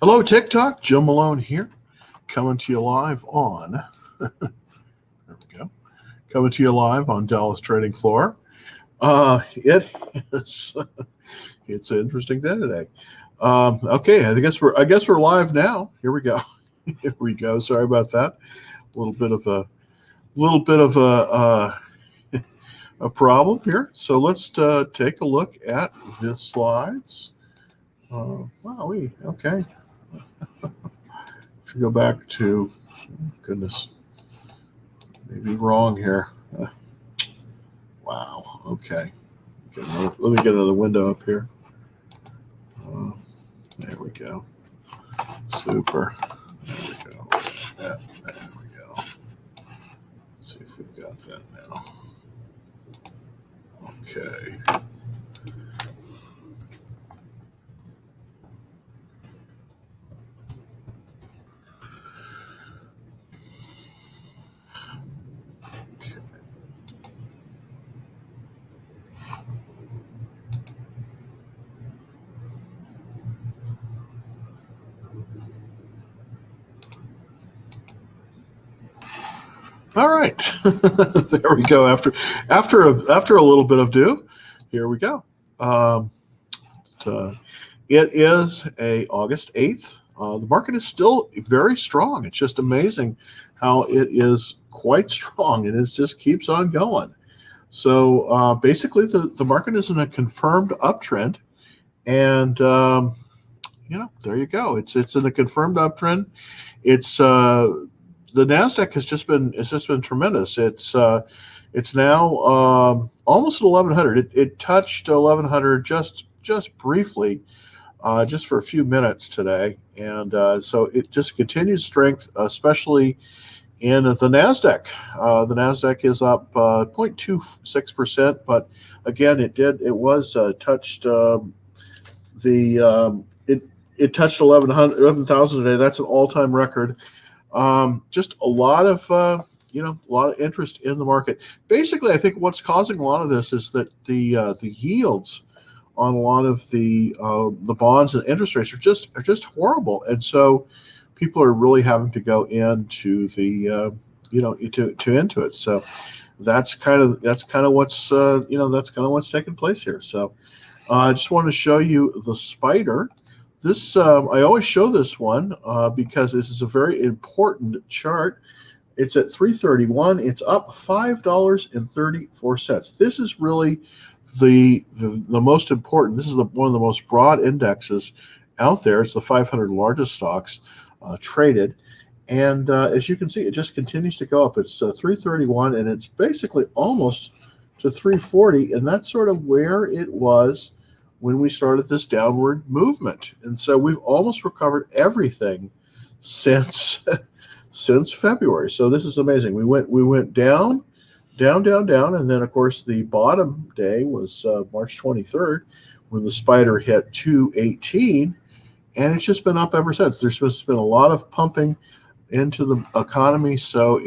Hello, TikTok. Joe Malone here, coming to you live on. There we go. Coming to you live on Dallas Trading Floor. It is. It's an interesting day today. Okay, I guess we're live now. Here we go. Here we go. Sorry about that. A little bit of a problem here. So let's take a look at the slides. Okay. If you go back to, goodness, maybe wrong here. Wow. Okay. Let me get another window up here. There we go. Super. There we go. There we go. Let's see if we've got that now. Okay. All right, there we go. After a little bit of do, here we go. It is August 8th. The market is still very strong. It's just amazing how it is quite strong, and it just keeps on going. So basically, the market is in a confirmed uptrend, and there you go. It's in a confirmed uptrend. It's the Nasdaq has just been tremendous. It's now almost at 1100. It touched 1100 just briefly, just for a few minutes today, and so it just continues strength, especially in the Nasdaq. The Nasdaq is up 0.26%, but again, it was touched it touched 11,000 today. That's an all-time record. Just a lot of interest in the market. Basically, I think what's causing a lot of this is that the yields on a lot of the bonds and interest rates are just horrible, and so people are really having to go into the into it. So that's kind of what's taking place here. So I just wanted to show you the spider. This I always show this one because this is a very important chart. It's at 331. It's up $5.34. This is really the most important. This is one of the most broad indexes out there. It's the 500 largest stocks traded, and as you can see, it just continues to go up. It's 331, and it's basically almost to 340, and that's sort of where it was when we started this downward movement. And so we've almost recovered everything since February. So this is amazing. We went down, and then of course the bottom day was March 23rd when the spider hit 218, and it's just been up ever since. There's supposed to been a lot of pumping into the economy. So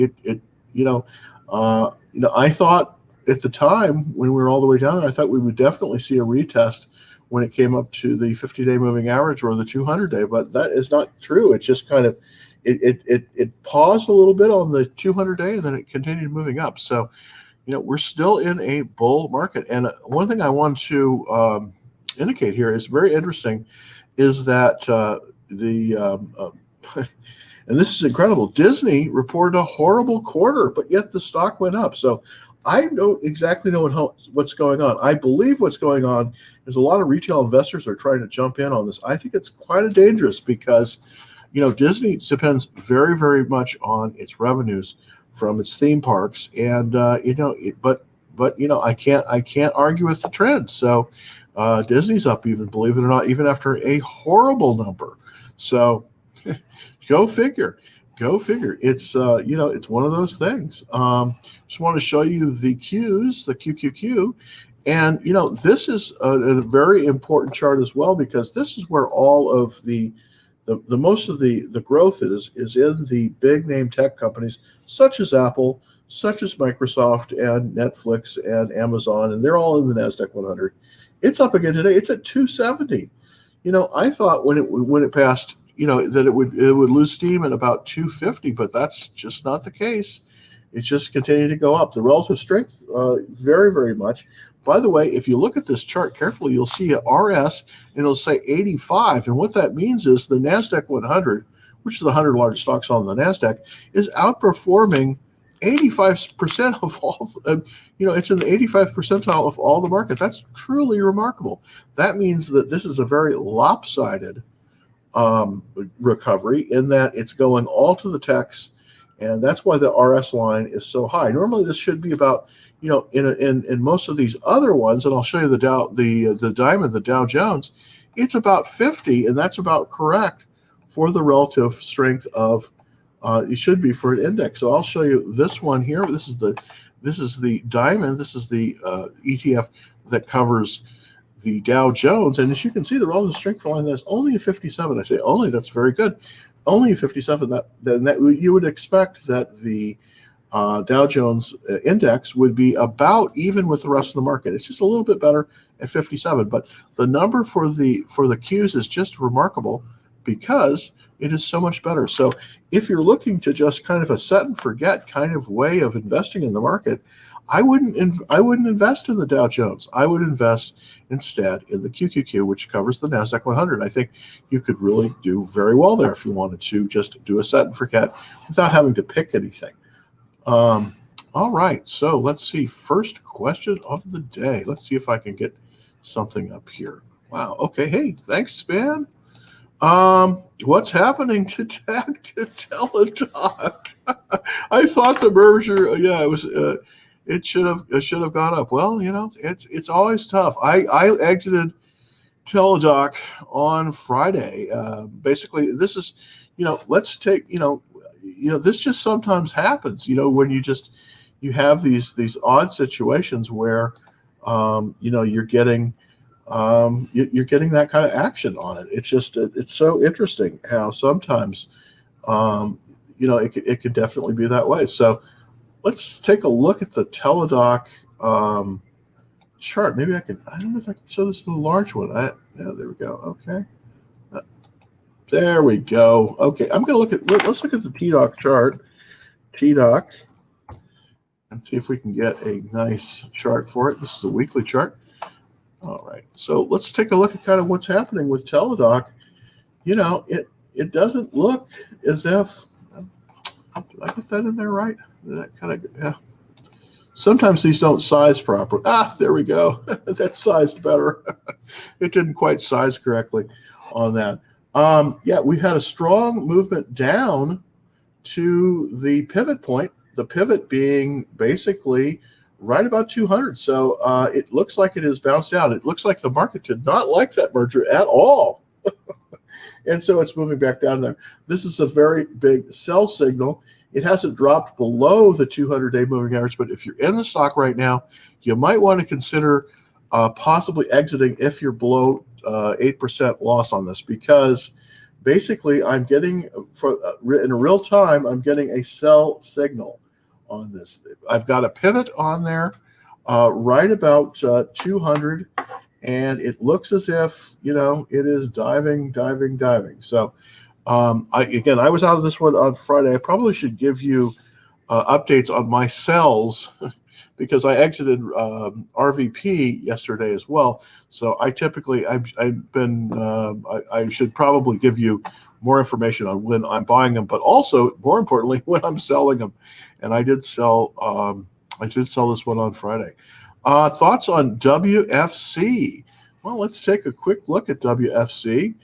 I thought at the time when we were all the way down, I thought we would definitely see a retest when it came up to the 50-day moving average or the 200-day, but that is not true. It just kind of it paused a little bit on the 200-day, and then it continued moving up. So we're still in a bull market. And one thing I want to indicate here is very interesting, is that and this is incredible. Disney reported a horrible quarter, but yet the stock went up. So I don't exactly know what's going on. I believe what's going on is a lot of retail investors are trying to jump in on this. I think it's quite dangerous because, Disney depends very, very much on its revenues from its theme parks, and but I can't argue with the trend. So Disney's up, even, believe it or not, even after a horrible number. So go figure. It's it's one of those things. Just want to show you the Qs, the QQQ, and this is a very important chart as well, because this is where all of the most of the growth is in the big name tech companies such as Apple, such as Microsoft and Netflix and Amazon, and they're all in the Nasdaq 100. It's up again today. It's at 270. I thought when it passed that it would lose steam at about 250, but that's just not the case. It's just continuing to go up. The relative strength, very, very much. By the way, if you look at this chart carefully, you'll see a RS and it'll say 85. And what that means is the NASDAQ 100, which is the 100 largest stocks on the NASDAQ, is outperforming 85% of all, it's in the 85th percentile of all the market. That's truly remarkable. That means that this is a very lopsided recovery in that it's going all to the techs, and that's why the RS line is so high. Normally, this should be about, in most of these other ones, and I'll show you the diamond, the Dow Jones, it's about 50, and that's about correct for the relative strength of. It should be for an index. So I'll show you this one here. This is the diamond. This is the ETF that covers the Dow Jones, and as you can see, the relative strength line is only a 57. I say only. That's very good. Only a 57. That you would expect that the Dow Jones index would be about even with the rest of the market. It's just a little bit better at 57, but the number for the Qs is just remarkable because it is so much better. So if you're looking to just kind of a set and forget kind of way of investing in the market, I wouldn't invest in the Dow Jones. I would invest instead in the QQQ, which covers the NASDAQ 100. I think you could really do very well there if you wanted to just do a set and forget without having to pick anything. All right, so let's see. First question of the day. Let's see if I can get something up here. Wow. Okay. Hey, thanks, Span. What's happening to Teladoc? I thought the merger, it should have gone up. Well, it's always tough. I exited Teladoc on Friday. Basically, this is, let's take, this just sometimes happens. When you have these odd situations where, you're getting. You're getting that kind of action on it. It's just it's so interesting how sometimes it could definitely be that way. So let's take a look at the Teladoc chart. Maybe I don't know if I can show this in the large one. Yeah, there we go. Okay, there we go. Okay, let's look at the TDOC chart. TDOC, and see if we can get a nice chart for it. This is a weekly chart. All right, so let's take a look at kind of what's happening with Teladoc. It doesn't look as if. Did I get that in there right? That kind of, yeah. Sometimes these don't size properly. There we go. That's sized better. It didn't quite size correctly on that. Yeah, we had a strong movement down to the pivot point. The pivot being basically right about 200. So it looks like it has bounced down. It looks like the market did not like that merger at all. And so it's moving back down there. This is a very big sell signal. It hasn't dropped below the 200-day moving average, but if you're in the stock right now, you might want to consider possibly exiting if you're below 8% loss on this, because basically I'm getting, in real time, I'm getting a sell signal on this. I've got a pivot on there right about 200, and it looks as if, it is diving. So I was out of this one on Friday. I probably should give you updates on my sells because I exited RVP yesterday as well. So I should probably give you more information on when I'm buying them, but also more importantly when I'm selling them. And I did sell this one on Friday. Thoughts on WFC? Well, let's take a quick look at WFC.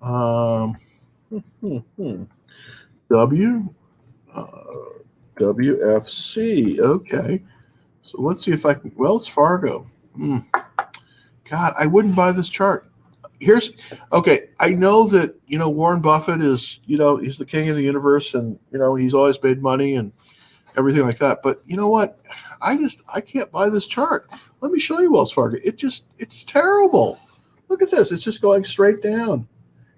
WFC. Okay. So let's see if I can. Wells Fargo. God, I wouldn't buy this chart. I know that, Warren Buffett is, he's the king of the universe and, he's always made money and everything like that. But you know what? I can't buy this chart. Let me show you Wells Fargo. It's terrible. Look at this. It's just going straight down.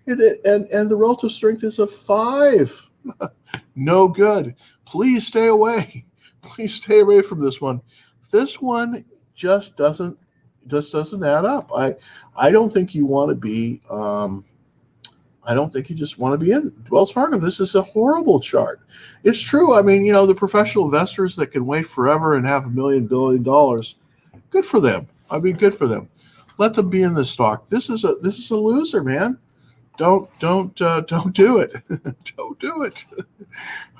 And the relative strength is a 5. No good. Please stay away. Please stay away from this one. This one just doesn't add up. I don't think you want to be I don't think you just want to be in Wells Fargo. This is a horrible chart. It's true. I mean, the professional investors that can wait forever and have $1 billion, good for them. I mean, good for them. Let them be in this stock. This is a loser, man. Don't do it. Don't do it.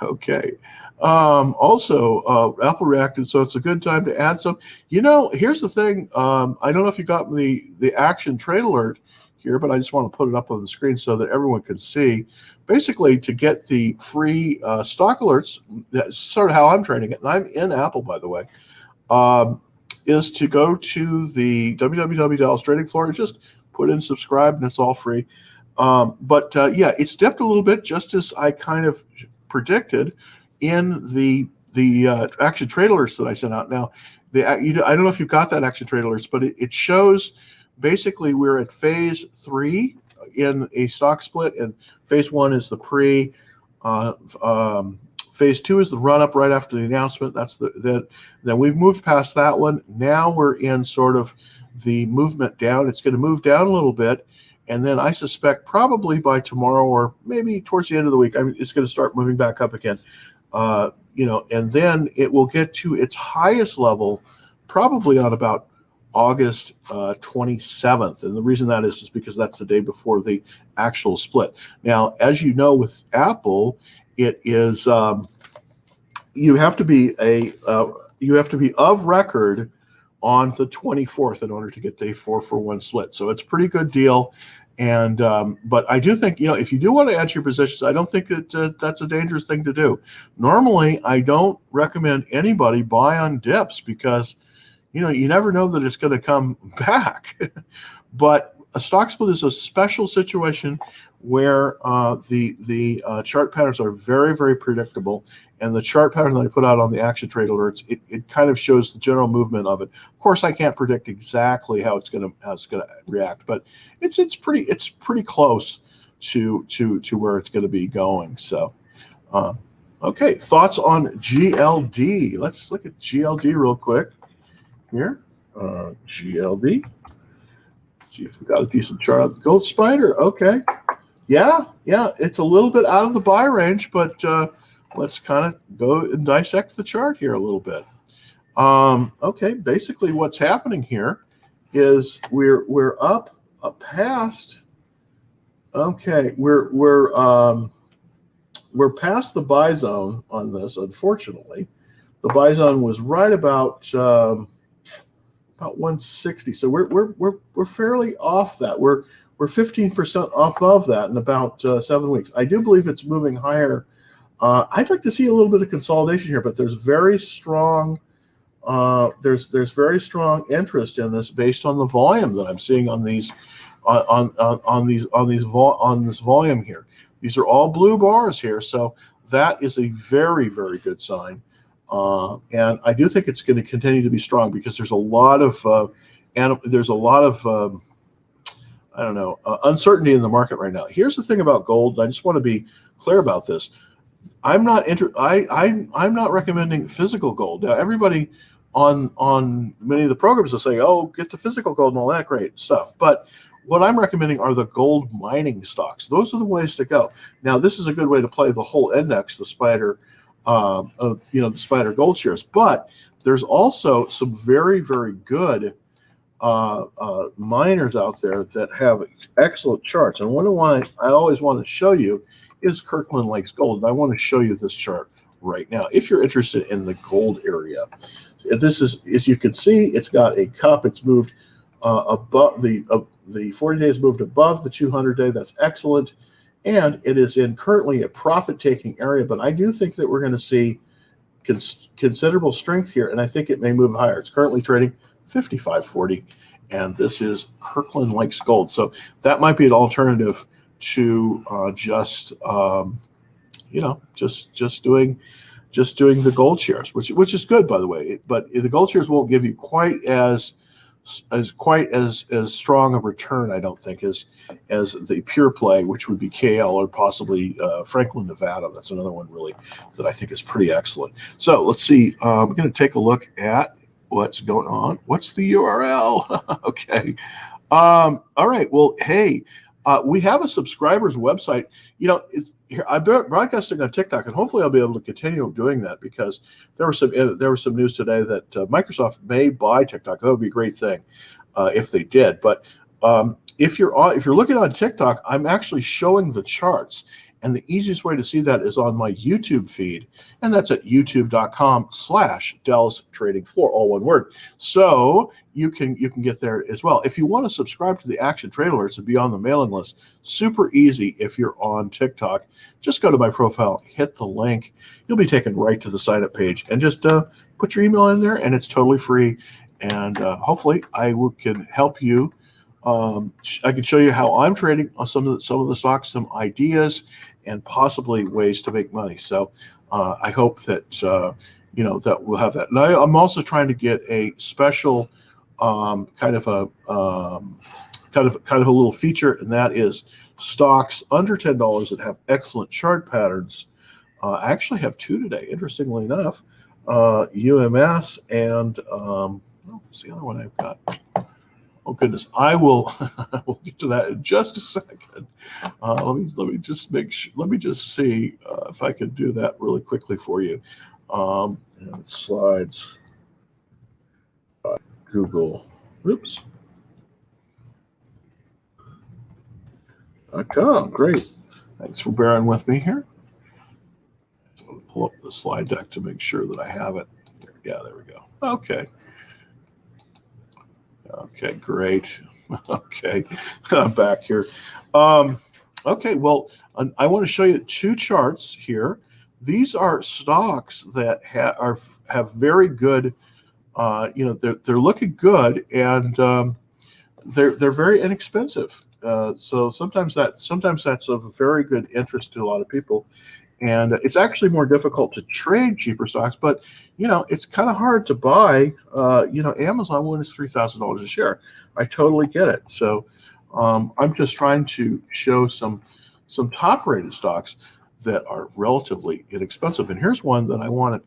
Okay. Also, Apple reacted, so it's a good time to add some. Here's the thing. I don't know if you got the action trade alert here, but I just want to put it up on the screen so that everyone can see. Basically, to get the free stock alerts, that's sort of how I'm trading it, and I'm in Apple, by the way, is to go to the www Dallas Trading Floor, just put in subscribe, and it's all free. But it's dipped a little bit, just as I kind of predicted in the action trade alerts that I sent out. Now, I don't know if you got that action trade alerts, but it shows basically we're at phase 3 in a stock split, and phase 1 is the pre. Phase 2 is the run up right after the announcement. Then we've moved past that one. Now we're in sort of the movement down. It's going to move down a little bit. And then I suspect probably by tomorrow or maybe towards the end of the week, it's going to start moving back up again. And then it will get to its highest level probably on about August 27th. And the reason that is because that's the day before the actual split. Now, as you know, with Apple, it is you have to be of record on the 24th in order to get the 4-for-1 split. So it's a pretty good deal. And but I do think, if you do want to add to your positions, I don't think that that's a dangerous thing to do. Normally, I don't recommend anybody buy on dips because, you never know that it's going to come back. But a stock split is a special situation where the chart patterns are very, very predictable. And the chart pattern that I put out on the action trade alerts, it kind of shows the general movement of it. Of course, I can't predict exactly how it's going to react, but it's pretty close to where it's going to be going. So, okay, thoughts on GLD? Let's look at GLD real quick here. GLD. See if we got a decent chart on the Gold Spider. Okay, yeah, it's a little bit out of the buy range, but let's kind of go and dissect the chart here a little bit. Okay, basically what's happening here is we're up past. Okay, we're past the buy zone on this. Unfortunately, the buy zone was right about 160. So we're fairly off that. We're 15% above that in about 7 weeks. I do believe it's moving higher. I'd like to see a little bit of consolidation here, but there's very strong there's very strong interest in this based on the volume that I'm seeing on these on this volume here. These are all blue bars here, so that is a very, very good sign. And I do think it's going to continue to be strong because there's a lot of uncertainty in the market right now. Here's the thing about gold. I just want to be clear about this. I'm not recommending physical gold. Now, everybody on many of the programs will say, "Oh, get the physical gold and all that great stuff." But what I'm recommending are the gold mining stocks. Those are the ways to go. Now, this is a good way to play the whole index, the Spider, the Spider Gold shares. But there's also some very, very good miners out there that have excellent charts. And one of why I always want to show you is Kirkland Lake Gold. And I want to show you this chart right now if you're interested in the gold area. This is, as you can see, it's got a cup. It's moved above the 40 days moved above the 200-day. That's excellent. And it is in currently a profit-taking area. But I do think that we're going to see considerable strength here, and I think it may move higher. It's currently trading 55.40, and this is Kirkland Lake Gold. So that might be an alternative to just doing the gold shares, which is good, by the way. But the gold shares won't give you quite as strong a return, I don't think, as the pure play, which would be KL or possibly Franklin, Nevada. That's another one really that I think is pretty excellent. So let's see. I'm going to take a look at what's going on. What's the URL? Okay. All right. Well, hey, We have a subscribers website. I'm broadcasting on TikTok, and hopefully I'll be able to continue doing that because there was some news today that Microsoft may buy TikTok. That would be a great thing if they did. But if you're looking on TikTok, I'm actually showing the charts, and the easiest way to see that is on my YouTube feed, and that's at youtube.com/Dallas Trading Floor, all one word. So you can get there as well. If you want to subscribe to the Action Trade Alerts and be on the mailing list, super easy if you're on TikTok. Just go to my profile, hit the link. You'll be taken right to the sign up page, and just put your email in there, and it's totally free. And hopefully can help you. I can show you how I'm trading on some of the stocks, some ideas, and possibly ways to make money. So I hope that that we'll have that. And I'm also trying to get a special kind of a little feature, and that is stocks under $10 that have excellent chart patterns. I actually have two today, interestingly enough, UMS and what's the other one I've got? Oh goodness, I will get to that in just a second. Let me just make sure. Let me just see if I can do that really quickly for you. And slides, Google. Oops. .com. Great. Thanks for bearing with me here. I'll pull up the slide deck to make sure that I have it. Yeah, there we go. Okay. Okay, great. Okay, I'm back here. Okay, well, I want to show you two charts here. These are stocks that have very good, they're looking good, and they're very inexpensive. So sometimes that's of very good interest to a lot of people. And it's actually more difficult to trade cheaper stocks, but it's kind of hard to buy. Amazon when it's $3,000 a share. I totally get it. So I'm just trying to show some top-rated stocks that are relatively inexpensive. And here's one that I want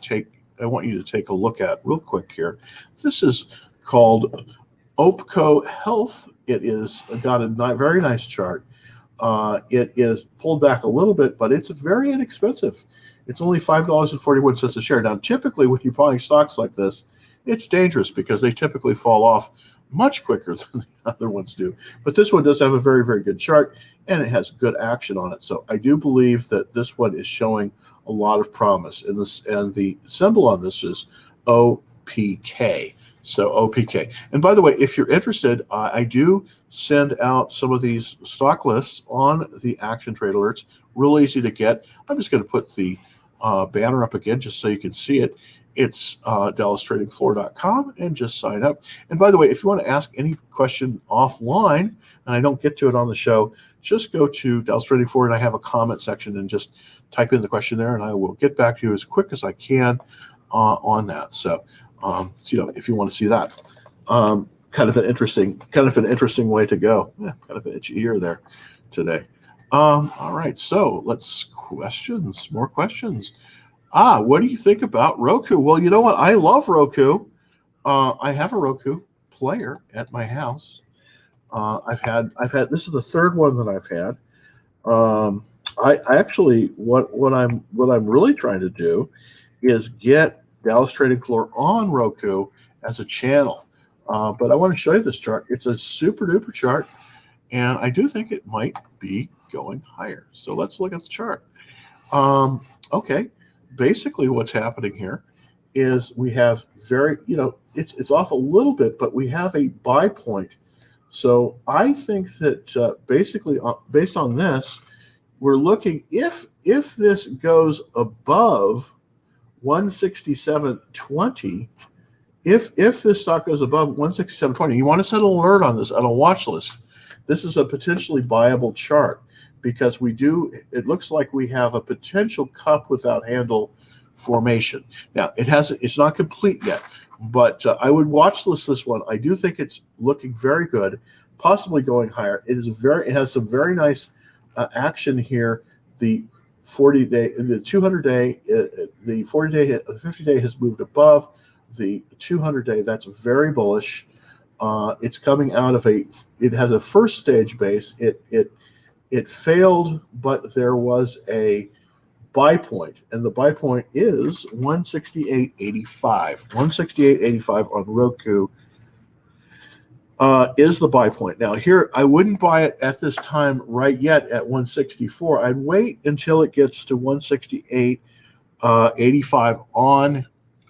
you to take a look at real quick here. This is called OPCO Health. It is got a very nice chart. It is pulled back a little bit, but it's very inexpensive. It's only $5.41 a share. Now, typically, when you're buying stocks like this, it's dangerous because they typically fall off much quicker than the other ones do. But this one does have a very, very good chart, and it has good action on it. So I do believe that this one is showing a lot of promise. And the symbol on this is OPK. So OPK. And by the way, if you're interested, I do send out some of these stock lists on the Action Trade Alerts. Real easy to get. I'm just going to put the banner up again just so you can see it. It's DallasTradingFloor.com, and just sign up. And by the way, if you want to ask any question offline and I don't get to it on the show, just go to Dallas Trading Floor, and I have a comment section, and just type in the question there, and I will get back to you as quick as I can on that. So if you want to see that, kind of an interesting way to go. Yeah, kind of an itchy ear there today. All right, so more questions. What do you think about Roku? Well, you know what? I love Roku. I have a Roku player at my house. I've had this is the third one that I've had. I actually what I'm really trying to do is get Dallas Trading Floor on Roku as a channel. But I want to show you this chart. It's a super duper chart, and I do think it might be going higher. So let's look at the chart. Okay, basically what's happening here is we have it's off a little bit, but we have a buy point. So I think that basically based on this, we're looking if this goes above 167.20. If this stock goes above 167.20, you want to set an alert on this on a watch list. This is a potentially buyable chart because it looks like we have a potential cup without handle formation. Now, it's not complete yet, but I would watch list this one. I do think it's looking very good, possibly going higher. It has some very nice action here. The 40-day, the 200-day, the 40-day, the 50-day has moved above the 200-day. That's very bullish. It's coming out of it has a first stage base. It failed, but there was a buy point, and the buy point is 168.85. 168.85 on Roku is the buy point. Now here, I wouldn't buy it at this time right yet at 164. I'd wait until it gets to 168.85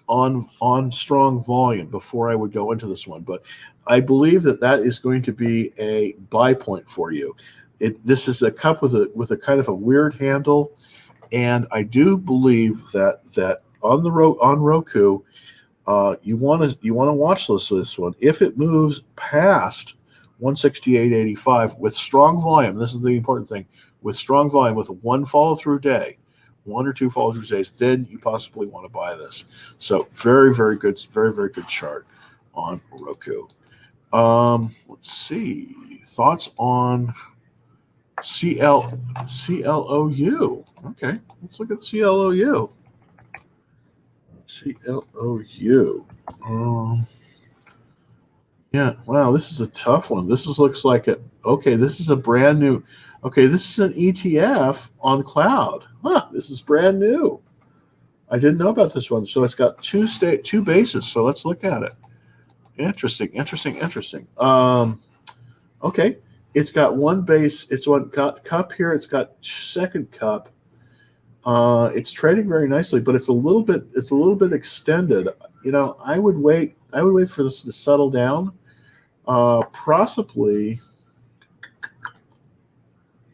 on strong volume before I would go into this one. But I believe that is going to be a buy point for you. This is a cup with a kind of a weird handle, and I do believe that on Roku, you want to watch this one. If it moves past 168.85 with strong volume, this is the important thing, with strong volume, with one or two follow through days, then you possibly want to buy this. So very, very good, very, very good chart on Roku. Let's see, thoughts on CLOU. Okay, let's look at CLOU. CLOU. Yeah, wow, this is a tough one. Looks like it. Okay, this is a brand new. Okay, this is an ETF on cloud. Huh, this is brand new. I didn't know about this one. So it's got two bases. So let's look at it. Interesting. Okay, it's got one base. It's got cup here. It's got second cup. It's trading very nicely, but it's a little bit extended. I would wait for this to settle down. Possibly,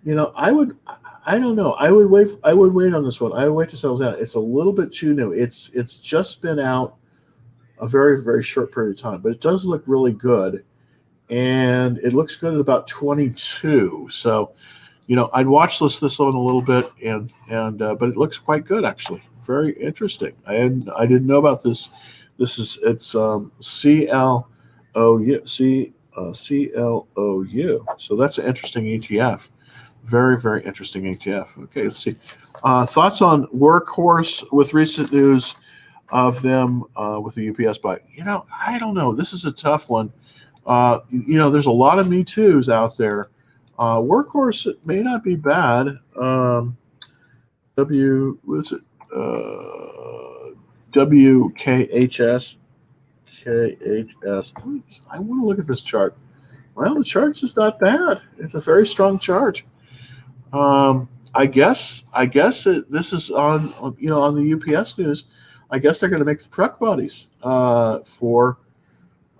I don't know. I would wait on this one. I would wait to settle down. It's a little bit too new. It's just been out a very, very short period of time, but it does look really good, and it looks good at about 22. So, I'd watch this one a little bit, but it looks quite good actually. Very interesting. I didn't know about this. It's CLOU. CLOU. So that's an interesting ETF. Very, very interesting ETF. Okay, let's see. Thoughts on Workhorse with recent news of them with the UPS buy? I don't know. This is a tough one. There's a lot of Me Too's out there. Workhorse may not be bad. WKHS. I want to look at this chart. Well, the chart's just not bad. It's a very strong chart. I guess this is on the UPS news. I guess they're going to make the truck bodies for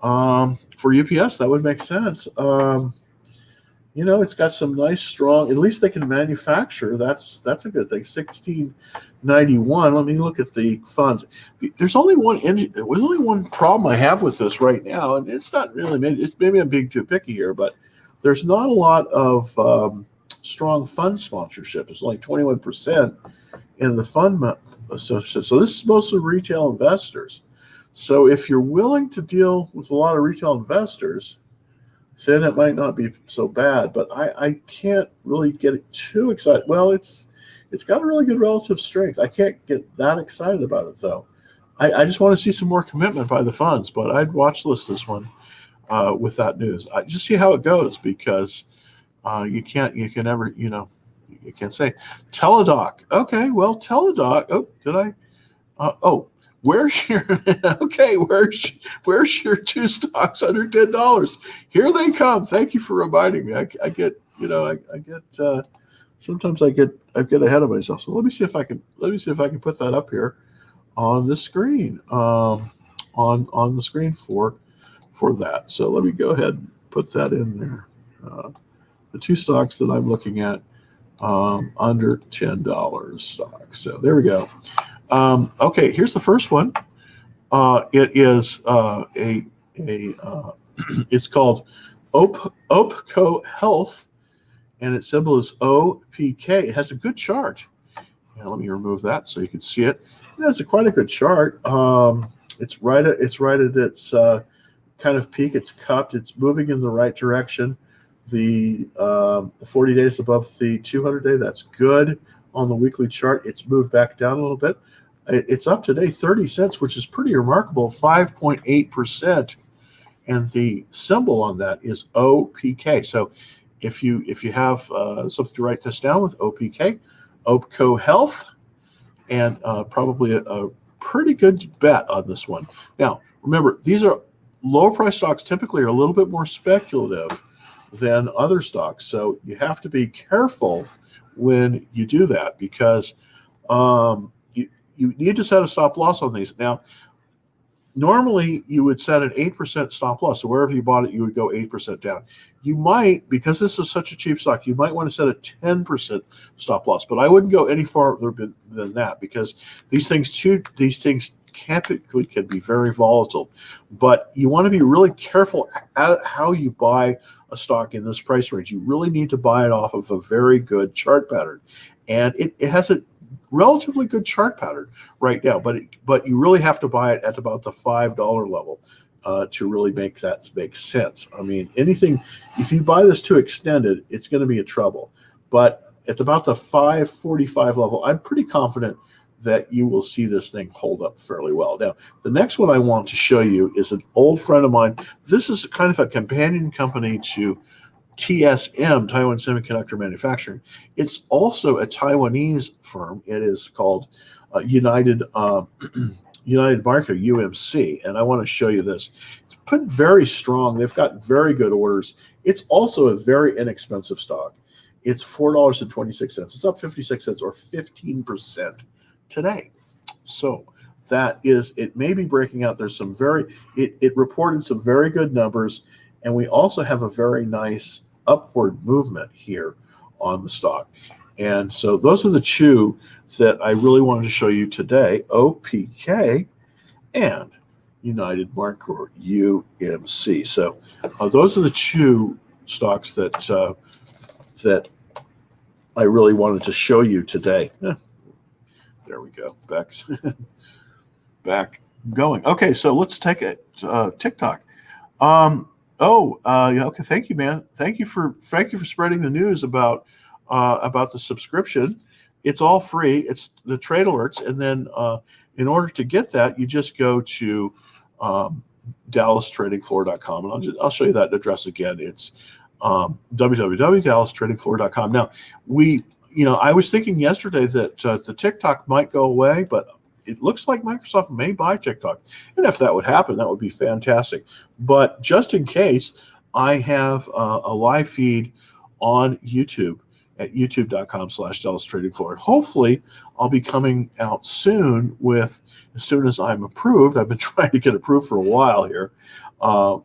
UPS. That would make sense. It's got some nice, strong. At least they can manufacture. That's a good thing. 1691. Let me look at the funds. There's only one problem I have with this right now, and it's not really. Maybe I'm being too picky here, but there's not a lot of strong fund sponsorship. It's only 21% in the fund association. So this is mostly retail investors. So if you're willing to deal with a lot of retail investors, then it might not be so bad. But I can't really get too excited. Well, it's got a really good relative strength. I can't get that excited about it though. I just want to see some more commitment by the funds. But I'd watch list this one with that news. I just see how it goes, because you can never, you can't say. Teladoc. Okay, well, Teladoc. Oh, did I? Where's your where's your two stocks under $10? Here they come. Thank you for reminding me. I get sometimes I get ahead of myself. So let me see if I can put that up here on the screen. On the screen for that. So let me go ahead and put that in there. The two stocks that I'm looking at under $10 stocks. So there we go. Okay, here's the first one. It is it's called OPCO Health, and its symbol is OPK. It has a good chart. Let me remove that so you can see it. It has quite a good chart. It's right at its kind of peak. It's cupped. It's moving in the right direction. The 40 days above the 200-day. That's good. On the weekly chart, it's moved back down a little bit. It's up today 30 cents, which is pretty remarkable. 5.8% and the symbol on that is OPK. So if you have something to write this down with, OPK, OPCO Health, and probably a pretty good bet on this one. Now, remember, these are lower price stocks, typically are a little bit more speculative than other stocks. So you have to be careful when you do that, because you need to set a stop loss on these. Now, normally you would set an 8% stop loss. So wherever you bought it, you would go 8% down. You might, because this is such a cheap stock, you might want to set a 10% stop loss. But I wouldn't go any farther than that, because these things typically can be very volatile. But you want to be really careful how you buy a stock in this price range. You really need to buy it off of a very good chart pattern. And it has a relatively good chart pattern right now, but you really have to buy it at about the $5 level to really make that make sense. I mean, if you buy this too extended, it's going to be in trouble. But at about the 545 level, I'm pretty confident that you will see this thing hold up fairly well. Now, the next one I want to show you is an old friend of mine. This is kind of a companion company to TSM, Taiwan Semiconductor Manufacturing. It's also a Taiwanese firm. It is called United Micro, UMC, and I want to show you this. It's put very strong. They've got very good orders. It's also a very inexpensive stock. It's $4.26. It's up 56 cents or 15% today. So that is, it may be breaking out. There's some it reported some very good numbers, and we also have a very nice upward movement here on the stock. And so those are the two that I really wanted to show you today, OPK and United Micro, UMC. So those are the two stocks that that I really wanted to show you today. There we go. Back going. Okay, so let's take it. TikTok. Okay. Thank you, man. Thank you for spreading the news about the subscription. It's all free. It's the trade alerts, and then in order to get that, you just go to DallasTradingFloor.com, and I'll show you that address again. It's www.DallasTradingFloor.com. Now, I was thinking yesterday that the TikTok might go away, but it looks like Microsoft may buy TikTok. And if that would happen, that would be fantastic. But just in case, I have a live feed on YouTube at youtube.com/DallasTradingFloor. Hopefully, I'll be coming out soon as soon as I'm approved. I've been trying to get approved for a while here. I'll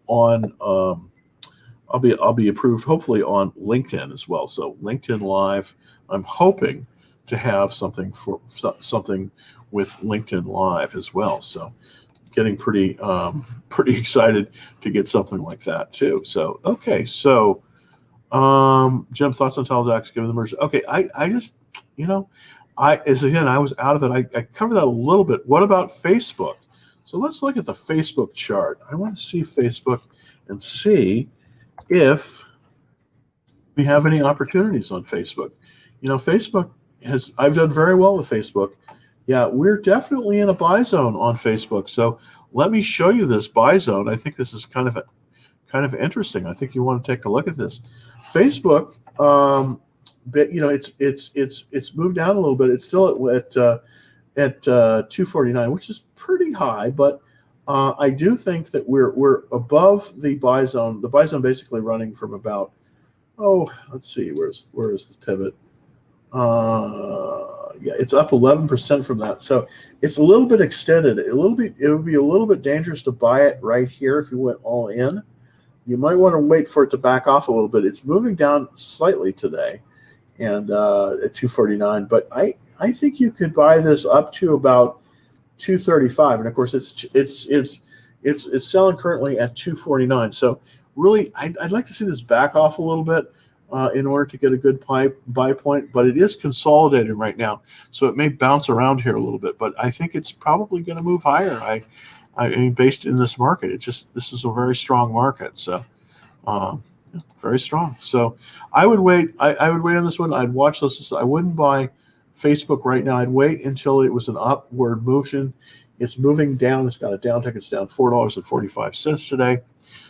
be approved hopefully on LinkedIn as well. So LinkedIn Live, I'm hoping to have something with LinkedIn Live as well. So getting pretty excited to get something like that too. So, okay. So, Jim, thoughts on Teladoc given the merger? Okay. I just, I was out of it. I covered that a little bit. What about Facebook? So let's look at the Facebook chart. I want to see Facebook and see if we have any opportunities on Facebook. Facebook I've done very well with Facebook. Yeah, we're definitely in a buy zone on Facebook. So let me show you this buy zone. I think this is kind of interesting. I think you want to take a look at this. Facebook, but it's moved down a little bit. It's still at 249, which is pretty high, but I do think that we're above the buy zone. The buy zone basically running from about, let's see, where is the pivot? Yeah, it's up 11% from that. So it's a little bit extended. It would be a little bit dangerous to buy it right here if you went all in. You might want to wait for it to back off a little bit. It's moving down slightly today, and at 249. But I think you could buy this up to about 235, and of course it's selling currently at 249. So really, I'd like to see this back off a little bit in order to get a good buy point. But it is consolidating right now, so it may bounce around here a little bit. But I think it's probably going to move higher. I mean, based in this market, this is a very strong market. So very strong. So I would wait. I would wait on this one. I'd watch this. I wouldn't buy Facebook right now. I'd wait until it was an upward motion. It's moving down. It's got a down tick. It's down $4.45 today.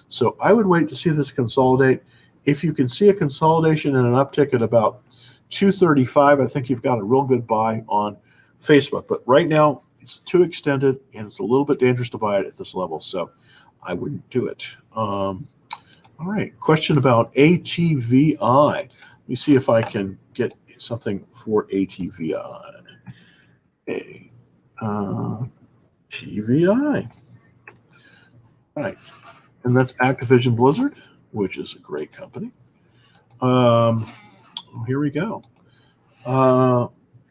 So I would wait to see this consolidate. If you can see a consolidation and an uptick at about 235, I think you've got a real good buy on Facebook. But right now, it's too extended, and it's a little bit dangerous to buy it at this level. So I wouldn't do it. All right. Question about ATVI. Let me see if I can get something for ATVI. TVI. All right. And that's Activision Blizzard, which is a great company. Here we go.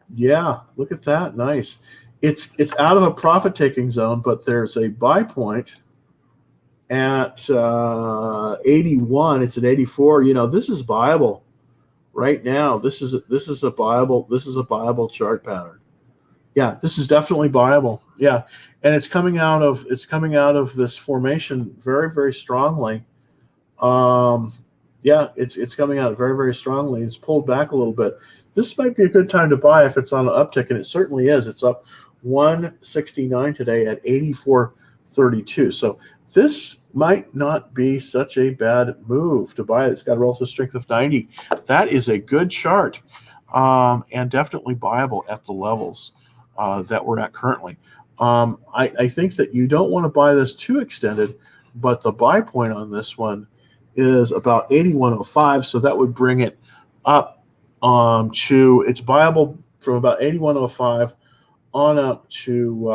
Yeah, look at that. Nice. It's out of a profit-taking zone, but there's a buy point at 81. It's at 84. You know, this is viable right now. This is a viable chart pattern. Yeah, this is definitely viable. Yeah, and it's coming out of this formation very, very strongly. Yeah, it's coming out very, very strongly. It's pulled back a little bit. This might be a good time to buy if it's on an uptick, and it certainly is. It's up 169 today at 84.32. So this might not be such a bad move to buy it. It's got a relative strength of 90. That is a good chart, and definitely buyable at the levels that we're at currently. I think that you don't want to buy this too extended, but the buy point on this one is about 81.05, so that would bring it up to, it's buyable from about 81.05 on up to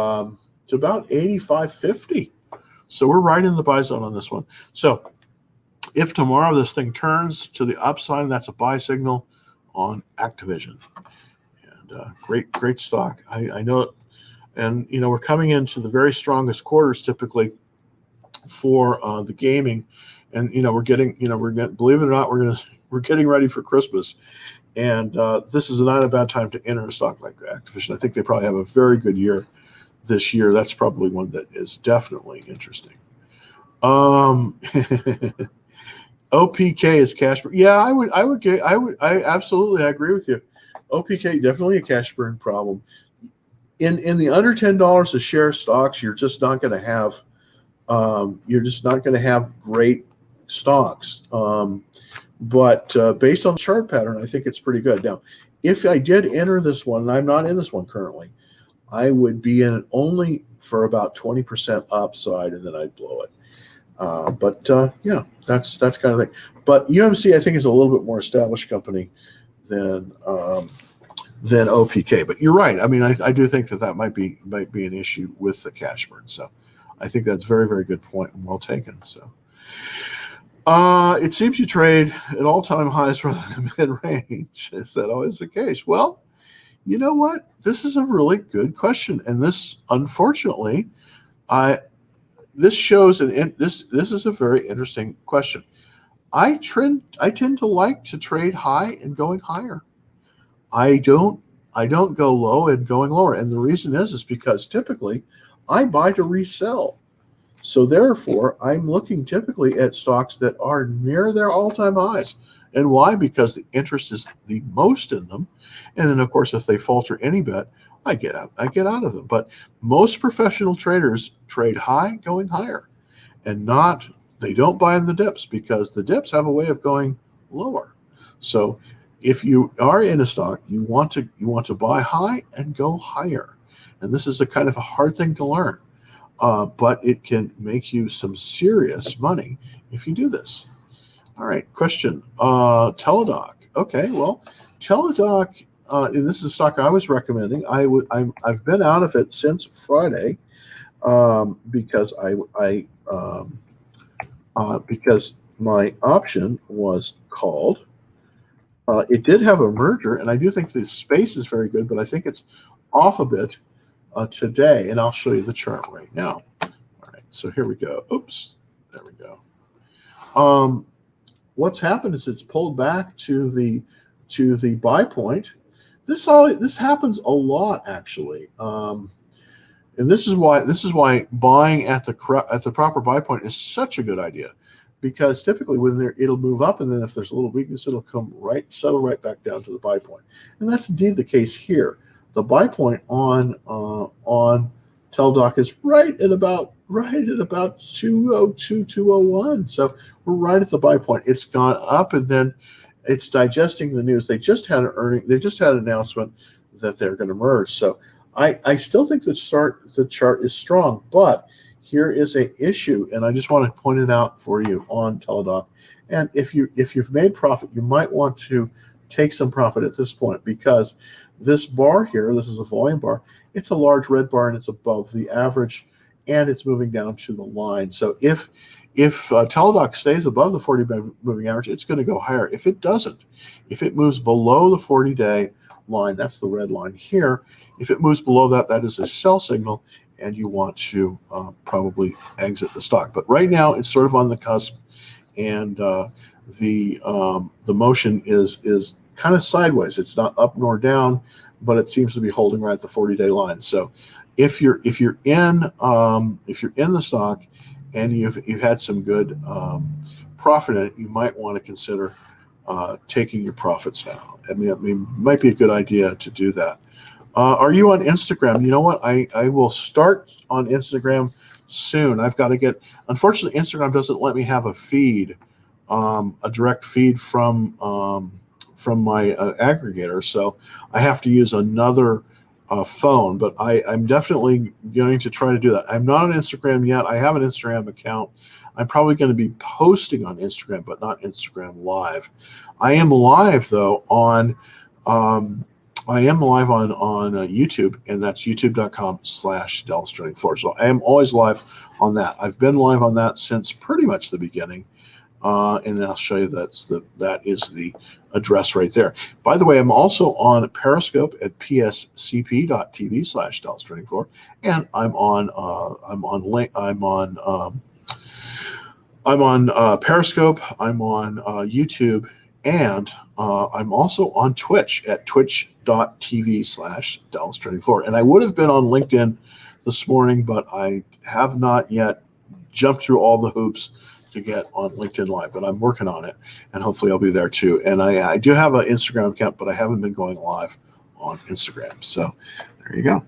about 85.50. So we're right in the buy zone on this one. So if tomorrow this thing turns to the upside, that's a buy signal on Activision. And great stock. I know it. And, you know, we're coming into the very strongest quarters typically for the gaming. And, you know, believe it or not, we're getting ready for Christmas. And this is not a bad time to enter a stock like Activision. I think they probably have a very good year this year. That's probably one that is definitely interesting. OPK is cash burn. Yeah, I absolutely agree with you. OPK, definitely a cash burn problem. In the under $10 a share stocks, you're just not going to have great stocks. But based on the chart pattern, I think it's pretty good. Now, if I did enter this one, and I'm not in this one currently, I would be in it only for about 20% upside, and then I'd blow it. Yeah, that's kind of thing. But UMC, I think, is a little bit more established company than OPK. But you're right. I mean, I do think that might be an issue with the cash burn. So I think that's very, very good point and well taken. So it seems you trade at all-time highs rather than mid-range. Is that always the case? Well, you know what? This is a really good question, and this, unfortunately, this shows this is a very interesting question. I tend to like to trade high and going higher. I don't go low and going lower, and the reason is because typically I buy to resell. So therefore, I'm looking typically at stocks that are near their all-time highs. And why? Because the interest is the most in them. And then, of course, if they falter any bit, I get out of them. But most professional traders trade high going higher, and they don't buy in the dips, because the dips have a way of going lower. So if you are in a stock, you want to buy high and go higher. And this is a kind of a hard thing to learn. But it can make you some serious money if you do this. All right, question. Teladoc. Okay, well, Teladoc, and this is a stock I was recommending. I've been out of it since Friday because because my option was called. It did have a merger, and I do think the space is very good, but I think it's off a bit today, and I'll show you the chart right now. All right, so here we go. Oops, there we go. What's happened is it's pulled back to the buy point. This happens a lot, actually, and this is why buying at the proper buy point is such a good idea, because typically it'll move up, and then if there's a little weakness, it'll settle right back down to the buy point, and that's indeed the case here. The buy point on Teladoc is right at about 202, 201. So we're right at the buy point. It's gone up, and then it's digesting the news. They just had an announcement that they're going to merge. So I still think the chart is strong, but here is a issue, and I just want to point it out for you on Teladoc. And if you've made profit, you might want to take some profit at this point, because this bar here, this is a volume bar, it's a large red bar and it's above the average, and it's moving down to the line. So if Teladoc stays above the 40-day moving average, it's going to go higher. If it doesn't, if it moves below the 40-day line, that's the red line here, if it moves below that, that is a sell signal, and you want to probably exit the stock. But right now, it's sort of on the cusp, and the motion is kind of sideways. It's not up nor down, but it seems to be holding right at the 40-day line. So if you're in the stock and you've had some good profit in it, you might want to consider taking your profits now. I mean, it might be a good idea to do that. Are you on Instagram? You know what? I will start on Instagram soon. I've got to get. Unfortunately, Instagram doesn't let me have a feed, a direct feed from my aggregator, so I have to use another phone. But I'm definitely going to try to do that. I'm not on Instagram yet. I have an Instagram account. I'm probably going to be posting on Instagram, but not Instagram Live. I am live though on YouTube, and that's youtube.com/DallasTradingFloor. So I am always live on that. I've been live on that since pretty much the beginning, and then I'll show you that is the address right there. By the way, I'm also on Periscope at pscp.tv/DallasTradingFloor, and I'm on Periscope. I'm on YouTube. And I'm also on Twitch at twitch.tv/DallasTradingFloor. And I would have been on LinkedIn this morning, but I have not yet jumped through all the hoops to get on LinkedIn Live. But I'm working on it, and hopefully I'll be there too. And I do have an Instagram account, but I haven't been going live on Instagram. So there you go.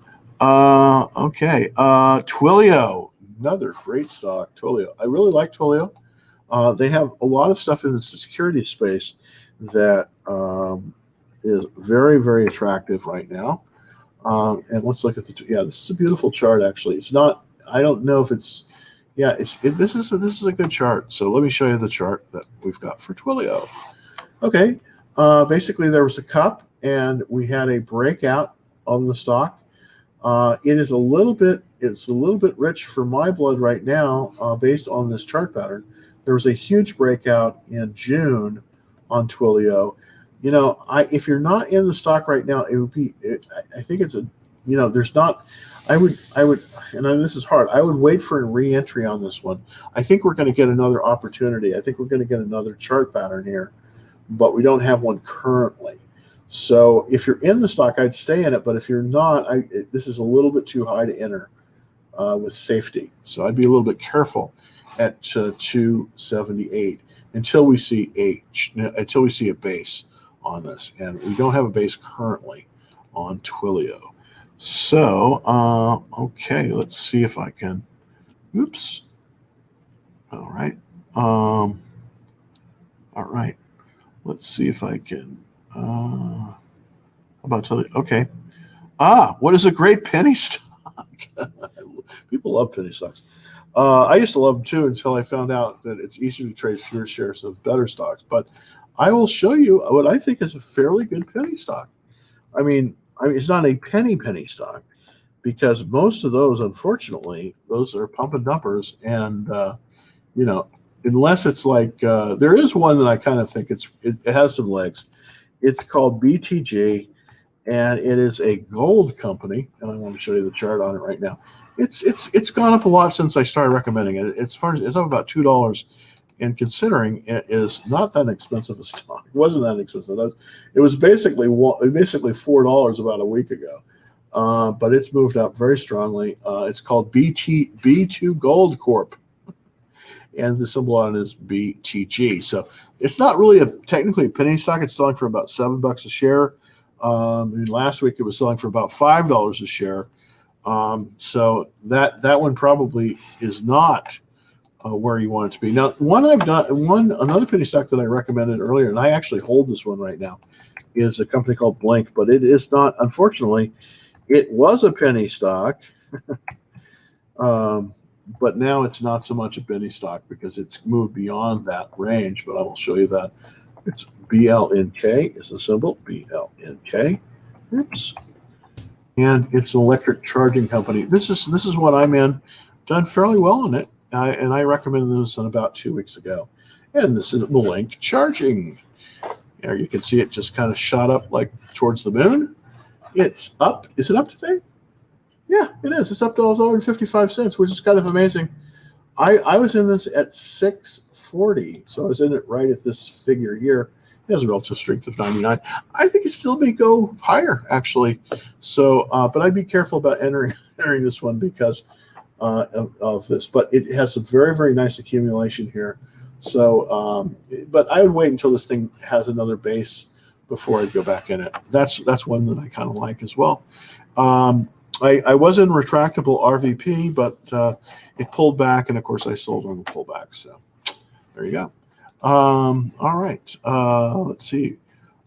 Okay. Twilio, another great stock. Twilio. I really like Twilio. They have a lot of stuff in the security space that is very, very attractive right now. And let's look at this is a beautiful chart. Actually, it's not. I don't know if it's. Yeah, this is a good chart. So let me show you the chart that we've got for Twilio. Okay, basically there was a cup, and we had a breakout on the stock. It's a little bit rich for my blood right now, based on this chart pattern. There was a huge breakout in June on Twilio. You know, if you're not in the stock right now, it would be. I think it's a. You know, there's not. I would, and this is hard. I would wait for a re-entry on this one. I think we're going to get another opportunity. I think we're going to get another chart pattern here, but we don't have one currently. So if you're in the stock, I'd stay in it. But if you're not, this is a little bit too high to enter with safety. So I'd be a little bit careful at 278 until we see a base on this, and we don't have a base currently on Twilio. So okay, let's see if I can. Oops. All right. All right. Let's see if I can. How about Twilio? Okay. What is a great penny stock? People love penny stocks. I used to love them too until I found out that it's easier to trade fewer shares of better stocks. But I will show you what I think is a fairly good penny stock. I mean, it's not a penny stock, because most of those, unfortunately, those are pump and dumpers. And, unless it's like, there is one that I kind of think it has some legs. It's called BTG, and it is a gold company. And I want to show you the chart on it right now. It's gone up a lot since I started recommending it. It's up about $2, and considering it is not that expensive a stock. It wasn't that expensive. It was basically $4 about a week ago, but it's moved up very strongly. It's called B2 Gold Corp, and the symbol on it is BTG. So it's not really technically a penny stock. It's selling for about $7 a share. Last week it was selling for about $5 a share. So that one probably is not where you want it to be. Now, another penny stock that I recommended earlier, and I actually hold this one right now, is a company called Blink, but it is not. Unfortunately, it was a penny stock, but now it's not so much a penny stock because it's moved beyond that range. But I will show you that. It's BLNK is the symbol, BLNK. Oops. And it's an electric charging company. This is what I'm in. Done fairly well on it, and I recommended this on about 2 weeks ago. And this is Blink Charging. There you can see it just kind of shot up like towards the moon. It's up. Is it up today? Yeah, it is. It's up to $1.55, which is kind of amazing. I was in this at 640, so I was in it right at this figure here. It has a relative strength of 99. I think it still may go higher, actually. So, but I'd be careful about entering this one because of this. But it has some very, very nice accumulation here. So, but I would wait until this thing has another base before I'd go back in it. That's one that I kind of like as well. I was in retractable RVP, but it pulled back, and of course I sold on the pullback. So there you go. All right. Let's see.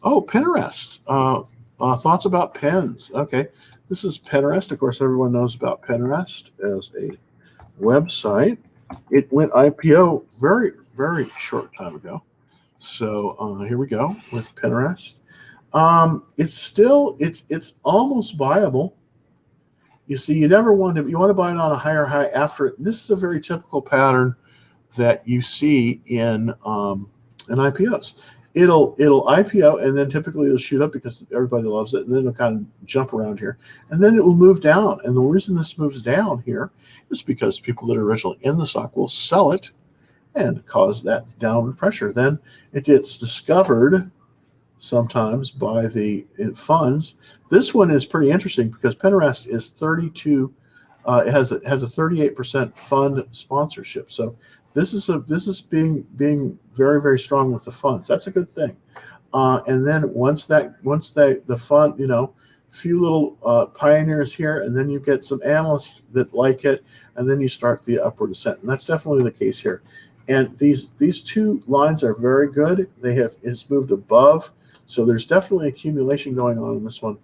Oh, Pinterest. Thoughts about pens. Okay. This is Pinterest. Of course, everyone knows about Pinterest as a website. It went IPO very, very short time ago. So here we go with Pinterest. It's almost viable. You see, you want to buy it on a higher high after it. This is a very typical pattern that you see in IPOs. It'll IPO, and then typically it'll shoot up because everybody loves it, and then it'll kind of jump around here, and then it will move down. And the reason this moves down here is because people that are originally in the stock will sell it and cause that downward pressure. Then it gets discovered sometimes by the funds. This one is pretty interesting because Pinterest is 32. It has a 38% fund sponsorship. So this is being very, very strong with the funds. That's a good thing. And then once the fund, few little pioneers here, and then you get some analysts that like it, and then you start the upward ascent. And that's definitely the case here. And these two lines are very good. It's moved above. So there's definitely accumulation going on in this one.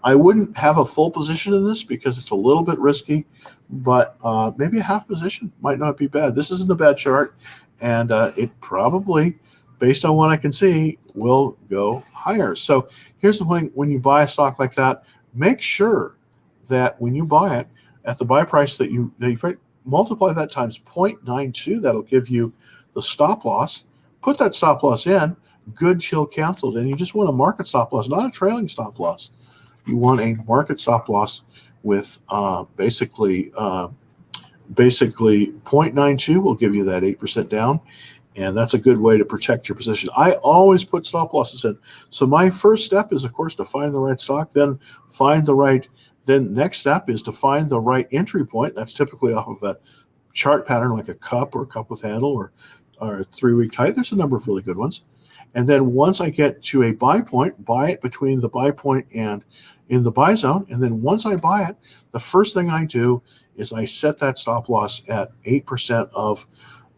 I wouldn't have a full position in this because it's a little bit risky, but maybe a half position might not be bad. This isn't a bad chart, and it probably, based on what I can see, will go higher. So here's the thing: when you buy a stock like that, make sure that when you buy it at the buy price that you multiply that times 0.92. That'll give you the stop loss. Put that stop loss in. Good till canceled, and you just want a market stop loss, not a trailing stop loss. You want a market stop loss with basically 0.92 will give you that 8% down, and that's a good way to protect your position. I always put stop losses in. So my first step is, of course, to find the right stock, then next step is to find the right entry point. That's typically off of a chart pattern like a cup or a cup with handle or a 3-week tight. There's a number of really good ones. And then once I get to a buy point, buy it between the buy point and in the buy zone. And then once I buy it, the first thing I do is I set that stop loss at 8% of,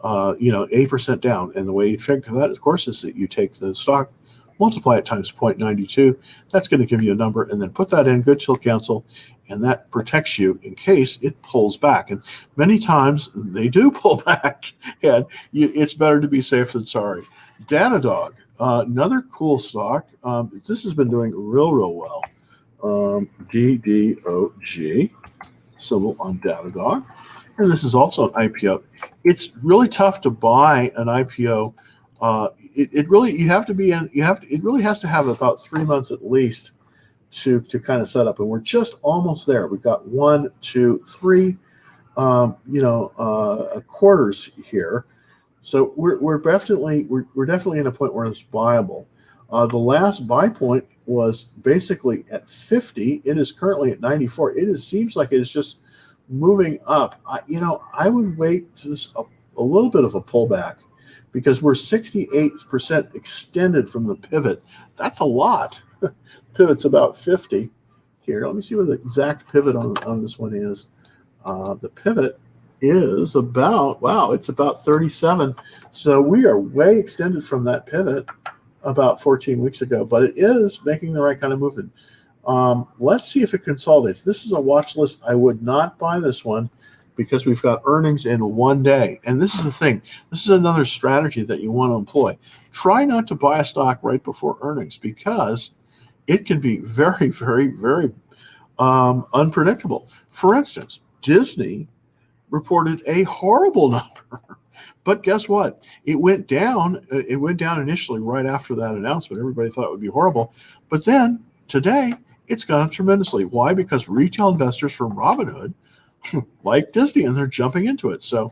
8% down. And the way you figure that, of course, is that you take the stock, multiply it times 0.92. That's going to give you a number, and then put that in, good till cancel, and that protects you in case it pulls back. And many times they do pull back, and it's better to be safe than sorry. Datadog, another cool stock. This has been doing real well. DDOG, symbol on Datadog. And this is also an IPO. It's really tough to buy an IPO. It really has to have about 3 months at least to kind of set up, and we're just almost there. We've got 1, 2, 3 quarters here. So we're definitely in a point where it's viable. The last buy point was basically at 50. It is currently at 94. Seems like it is just moving up. I would wait to this a little bit of a pullback because we're 68% extended from the pivot. That's a lot. Pivot's about 50. here. Let me see what the exact pivot on this one is. The pivot is about, wow, it's about 37. So we are way extended from that pivot about 14 weeks ago, but it is making the right kind of movement. Let's see if it consolidates. This is a watch list. I would not buy this one because we've got earnings in one day. And this is the thing. This is another strategy that you want to employ. Try not to buy a stock right before earnings because it can be very, very, very unpredictable. For instance, Disney reported a horrible number. But guess what? It went down. It went down initially right after that announcement. Everybody thought it would be horrible. But then today, it's gone up tremendously. Why? Because retail investors from Robinhood like Disney and they're jumping into it. So,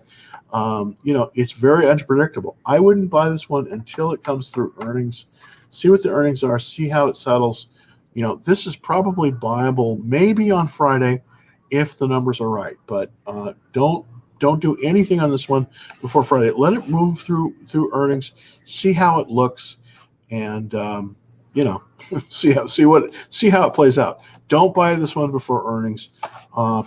it's very unpredictable. I wouldn't buy this one until it comes through earnings. See what the earnings are. See how it settles. This is probably buyable maybe on Friday if the numbers are right. But don't do anything on this one before Friday. Let it move through earnings. See how it looks, and see how it plays out. Don't buy this one before earnings.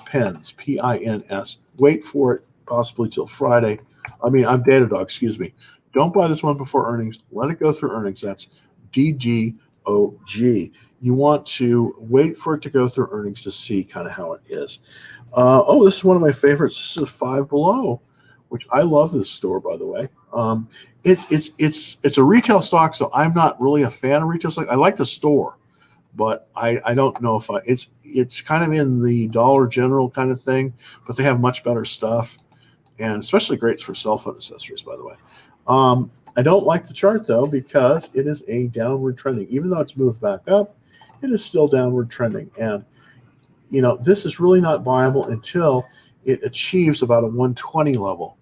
Pins, Pins. Wait for it possibly till Friday. I'm Datadog. Excuse me. Don't buy this one before earnings. Let it go through earnings. That's DGOG. You want to wait for it to go through earnings to see kind of how it is. This is one of my favorites. This is Five Below, which I love this store, by the way. It's a retail stock, so I'm not really a fan of retail stock. I like the store, but I don't know if it's kind of in the Dollar General kind of thing, but they have much better stuff, and especially great for cell phone accessories, by the way. I don't like the chart though because it is a downward trending. Even though it's moved back up, it is still downward trending, and this is really not buyable until it achieves about a 120 level,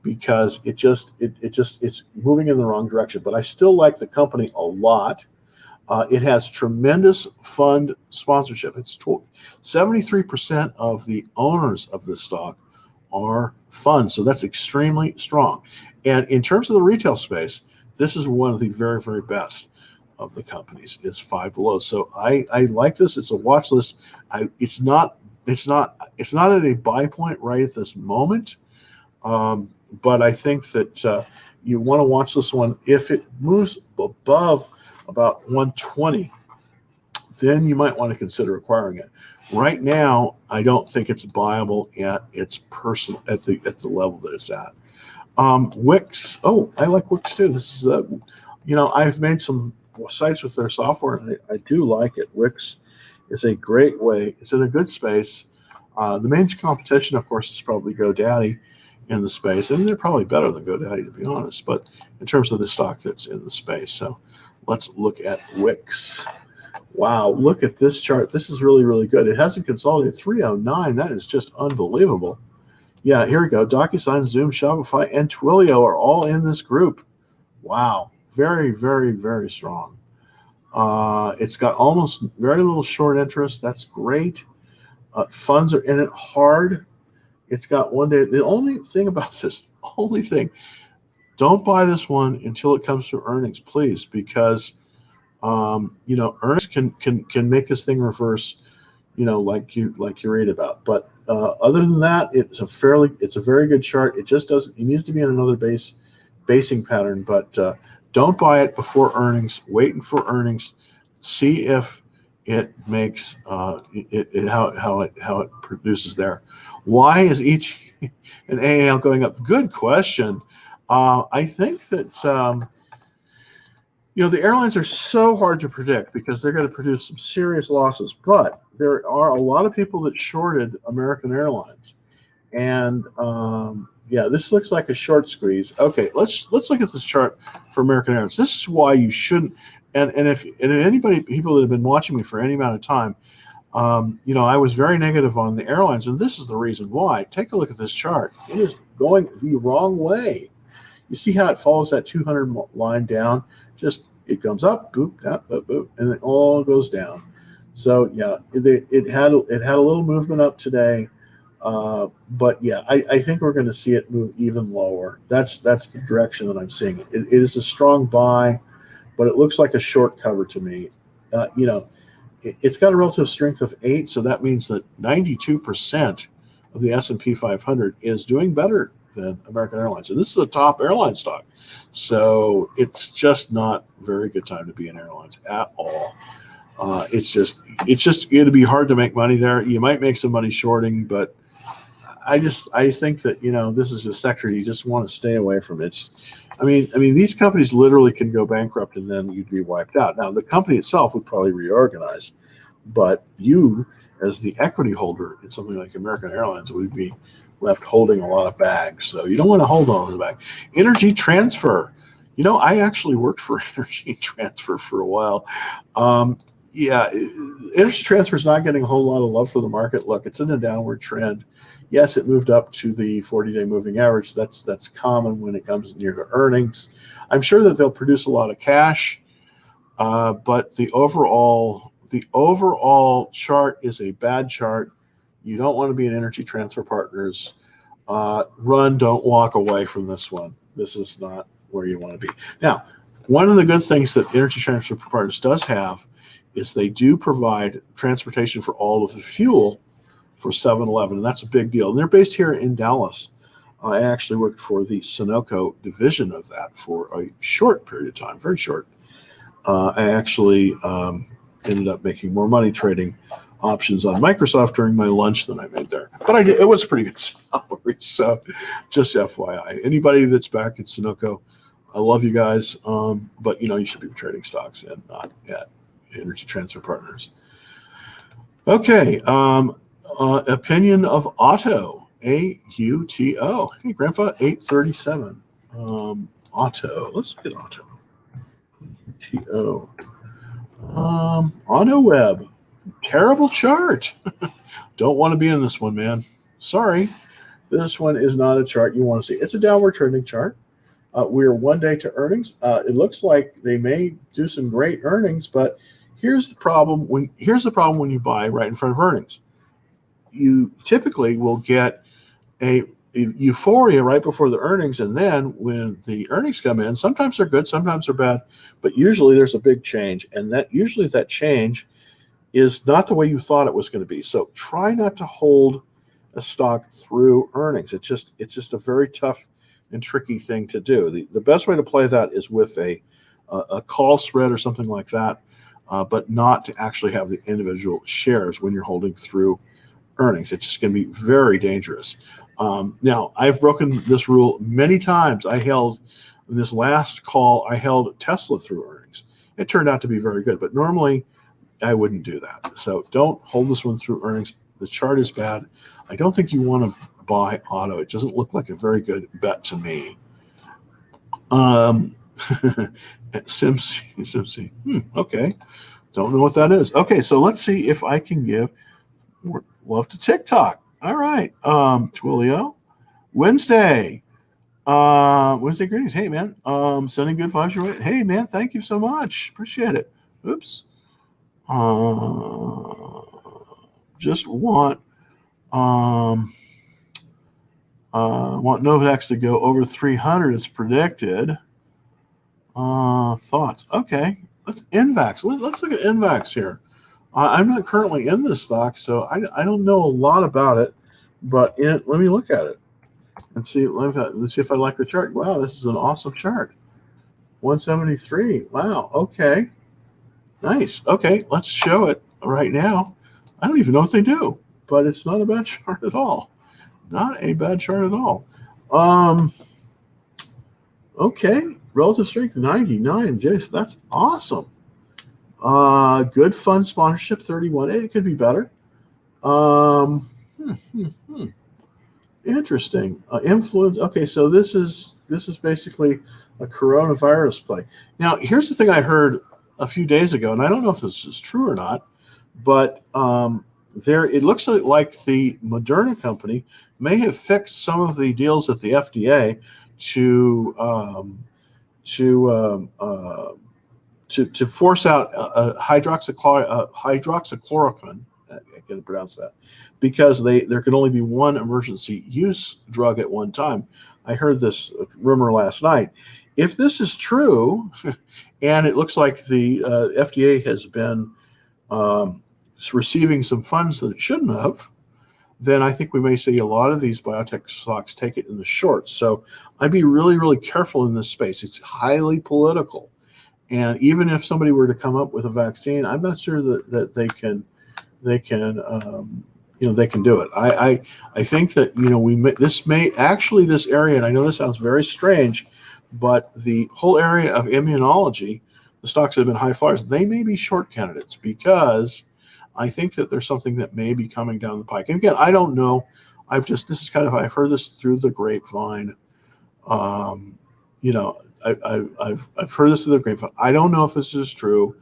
because it's moving in the wrong direction. But I still like the company a lot. It has tremendous fund sponsorship. It's 73% of the owners of this stock are funds, so that's extremely strong. And in terms of the retail space, this is one of the very, very best of the companies. It's Five Below. So I like this. It's a watch list. It's not at a buy point right at this moment. But I think that you want to watch this one. If it moves above about 120, then you might want to consider acquiring it. Right now, I don't think it's buyable at its at the level that it's at. Wix. Oh, I like Wix too. This is I've made some sites with their software, and I do like it. Wix is a great way. It's in a good space. The main competition, of course, is probably GoDaddy in the space, and they're probably better than GoDaddy, to be honest, but in terms of the stock that's in the space. So let's look at Wix. Wow, look at this chart. This is really, really good. It hasn't consolidated. 309. That is just unbelievable. Yeah, here we go. DocuSign, Zoom, Shopify, and Twilio are all in this group. Wow. Very, very, very strong. It's got almost very little short interest. That's great. Funds are in it hard. It's got one day. The only thing about this, don't buy this one until it comes to earnings, please, because earnings can make this thing reverse, like you read about. But other than that, it's a very good chart. It just doesn't. It needs to be in another basing pattern, but don't buy it before earnings. Waiting for earnings. See if it makes how it produces there. Why is each an AAL going up? Good question. I think that the airlines are so hard to predict because they're going to produce some serious losses. But there are a lot of people that shorted American Airlines, and this looks like a short squeeze. Okay, let's look at this chart for American Airlines. This is why you shouldn't. And if people that have been watching me for any amount of time, I was very negative on the airlines, and this is the reason why. Take a look at this chart. It is going the wrong way. You see how it follows that 200 line down? Just it comes up, boop, down, boop, boop, and it all goes down. So yeah, it had a little movement up today, but yeah, I think we're going to see it move even lower. That's the direction that I'm seeing it. It is a strong buy, but it looks like a short cover to me. it's got a relative strength of 8, so that means that 92% of the S&P 500 is doing better than American Airlines. And this is a top airline stock. So it's just not a very good time to be in airlines at all. It's just it'd be hard to make money there. You might make some money shorting, but I think that this is a sector you just want to stay away from. I mean these companies literally can go bankrupt and then you'd be wiped out. Now the company itself would probably reorganize, but you as the equity holder in something like American Airlines would be left holding a lot of bags. So you don't want to hold on to the bag. Energy Transfer. I actually worked for Energy Transfer for a while. Yeah, Energy Transfer is not getting a whole lot of love for the market. Look, it's in a downward trend. Yes, it moved up to the 40-day moving average. That's common when it comes near to earnings. I'm sure that they'll produce a lot of cash, but the overall chart is a bad chart. You don't want to be in Energy Transfer Partners. Run, don't walk away from this one. This is not where you want to be. Now, one of the good things that Energy Transfer Partners does have is they do provide transportation for all of the fuel for 7-Eleven, and that's a big deal. And they're based here in Dallas. I actually worked for the Sunoco division of that for a short period of time, very short. I actually ended up making more money trading options on Microsoft during my lunch than I made there. But it was a pretty good salary, so just FYI. Anybody that's back at Sunoco, I love you guys, but you should be trading stocks and not at Energy Transfer Partners. Okay, opinion of Auto, AUTO. Hey, Grandpa, 837. Auto. Let's look at Auto. AUTO. AutoWeb. Terrible chart. Don't want to be in this one, man. Sorry. This one is not a chart you want to see. It's a downward trending chart. We're 1 day to earnings. It looks like they may do some great earnings, but here's the problem when you buy right in front of earnings. You typically will get a euphoria right before the earnings, and then when the earnings come in, sometimes they're good, sometimes they're bad, but usually there's a big change, and that change is not the way you thought it was going to be. So try not to hold a stock through earnings. It's just a very tough and tricky thing to do. The best way to play that is with a call spread or something like that, but not to actually have the individual shares when you're holding through earnings. It's just going to be very dangerous. Now, I've broken this rule many times. In this last call, I held Tesla through earnings. It turned out to be very good, but normally I wouldn't do that. So don't hold this one through earnings. The chart is bad. I don't think you want to buy Auto. It doesn't look like a very good bet to me. Simsy. Okay. Don't know what that is. Okay, so let's see if I can give love to TikTok. All right. Twilio. Wednesday greetings. Hey, man. Sending good vibes your way. Hey, man. Thank you so much. Appreciate it. Oops. Just want Novavax to go over 300 as predicted. Thoughts. Okay. Let's NVAX. Let's look at NVAX here. I'm not currently in this stock, so I don't know a lot about it, but let me look at it and see. Let's see if I like the chart. Wow, this is an awesome chart. 173. Wow. Okay. Nice. Okay, let's show it right now. I don't even know what they do, but it's not a bad chart at all. Not a bad chart at all. Okay, relative strength 99. Yes, that's awesome. Good fund sponsorship 31. It could be better. Interesting. Influence. Okay, so this is basically a coronavirus play. Now, here's the thing I heard a few days ago, and I don't know if this is true or not, but it looks like the Moderna company may have fixed some of the deals at the FDA to force out hydroxychloroquine. I can't pronounce that, because there can only be one emergency use drug at one time. I heard this rumor last night. If this is true, and it looks like the FDA has been receiving some funds that it shouldn't have, then I think we may see a lot of these biotech stocks take it in the shorts. So I'd be really, really careful in this space. It's highly political. And even if somebody were to come up with a vaccine, I'm not sure that they can they can do it. I think that this area, and I know this sounds very strange, but the whole area of immunology, the stocks that have been high flyers, they may be short candidates because I think that there's something that may be coming down the pike. And again, I don't know. I've heard this through the grapevine. Um, I've heard this through the grapevine. I don't know if this is true.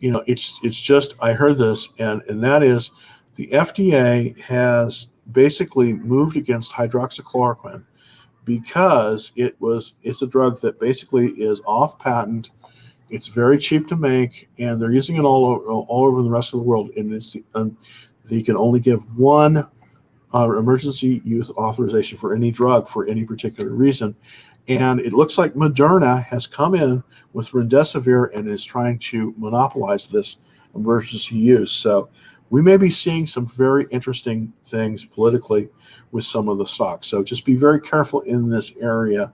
It's just I heard this, and that is the FDA has basically moved against hydroxychloroquine because it's a drug that basically is off patent. It's very cheap to make, and they're using it all over the rest of the world. And they can only give one emergency use authorization for any drug for any particular reason. And it looks like Moderna has come in with remdesivir and is trying to monopolize this emergency use. So we may be seeing some very interesting things politically with some of the stocks. So just be very careful in this area,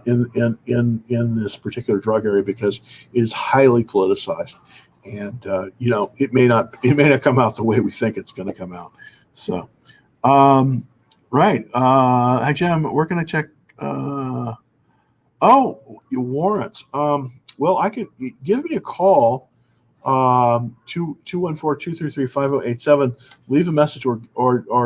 in this particular drug area, because it is highly politicized, and it may not come out the way we think it's going to come out. So, right. Hi Jim, where can I check? Your warrants. Well, I can give me a call. 214-233-5087. Leave a message or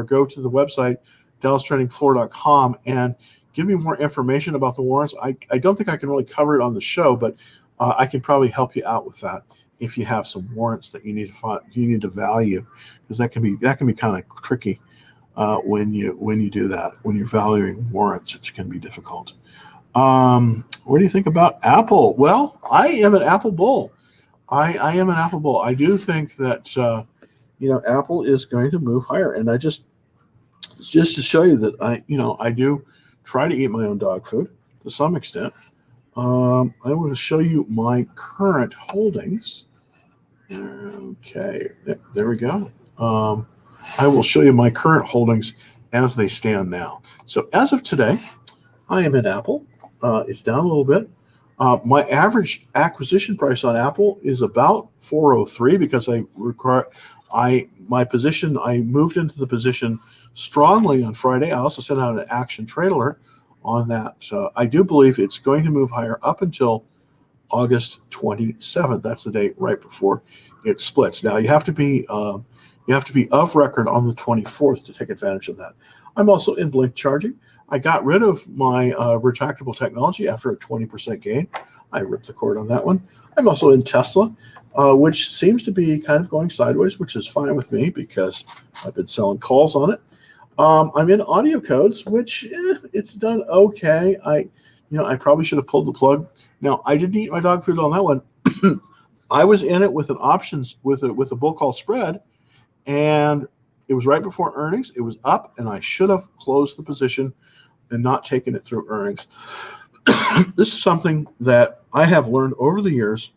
go to the website dallastradingfloor.com and give me more information about the warrants. I don't think I can really cover it on the show, but I can probably help you out with that if you have some warrants that you need to find, you need to value, because that can be kind of tricky when you do that. When you're valuing warrants, it's going to be difficult. What do you think about Apple? Well, I am an Apple bull. I am an Apple bull. I do think that Apple is going to move higher, and just to show you that I do try to eat my own dog food to some extent. I want to show you my current holdings. Okay, there we go. I will show you my current holdings as they stand now. So as of today, I am in Apple. It's down a little bit. My average acquisition price on Apple is about 403 because I moved into the position strongly on Friday. I also sent out an action trailer on that. So I do believe it's going to move higher up until August 27th. That's the date right before it splits. Now you have to be of record on the 24th to take advantage of that. I'm also in Blink Charging. I got rid of my retractable technology after a 20% gain. I ripped the cord on that one. I'm also in Tesla, which seems to be kind of going sideways, which is fine with me because I've been selling calls on it. I'm in Audio Codes, which it's done okay. I probably should have pulled the plug. Now, I didn't eat my dog food on that one. I was in it with an options with a bull call spread, and it was right before earnings. It was up, and I should have closed the position and not taken it through earnings. This is something that I have learned over the years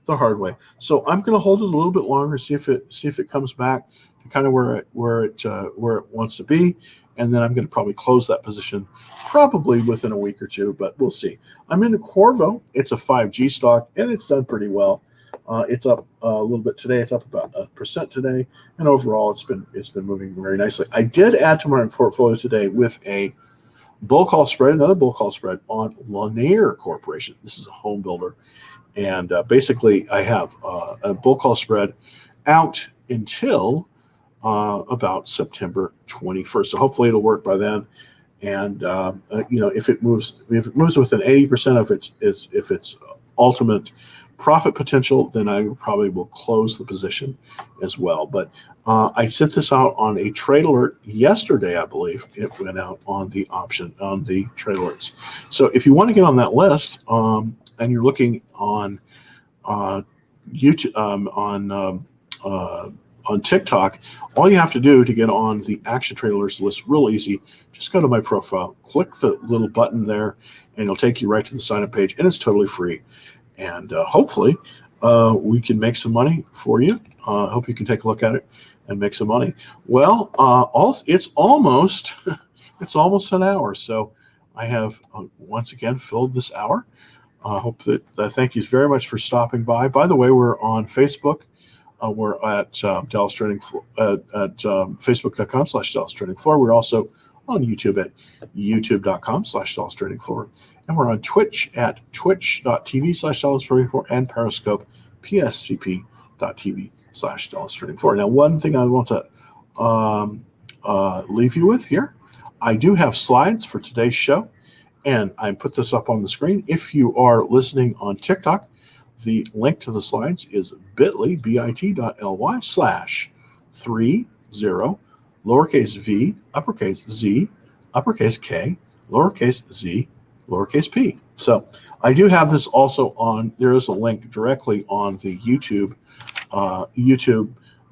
the hard way. So I'm going to hold it a little bit longer, see if it comes back to kind of where it wants to be, and then I'm going to probably close that position probably within a week or two, but we'll see. I'm in Qorvo. It's a 5G stock, and it's done pretty well. It's up a little bit today. It's up about 1% today, and overall, it's been moving very nicely. I did add to my portfolio today with a another bull call spread on Lanier Corporation. This is a home builder, and basically, I have a bull call spread out until about September 21st. So hopefully, it'll work by then. And if it moves within 80% of its ultimate profit potential, then I probably will close the position as well. But I sent this out on a trade alert yesterday, I believe. It went out on the trade alerts. So if you want to get on that list, and you're looking on YouTube, on TikTok, all you have to do to get on the action trade alerts list, real easy, just go to my profile, click the little button there, and it'll take you right to the sign up page, and it's totally free. And hopefully we can make some money for you Hope you can take a look at it and make some money. Well, also, it's almost an hour, so I have once again filled this hour. I hope that thank you very much for stopping by. By the way, we're on Facebook. We're at Dallas Trading at Facebook.com/Dallas Trading Floor. We're also on YouTube at YouTube.com/Dallas Trading Floor. And we're on Twitch at twitch.tv/Dallas Trading Floor and Periscope, pscp.tv/Dallas Trading Floor. Now, one thing I want to leave you with here, I do have slides for today's show, and I put this up on the screen. If you are listening on TikTok, the link to the slides is bit.ly/30 lowercase v, uppercase z, uppercase k, lowercase z, lowercase p. So I do have this also on, there is a link directly on the YouTube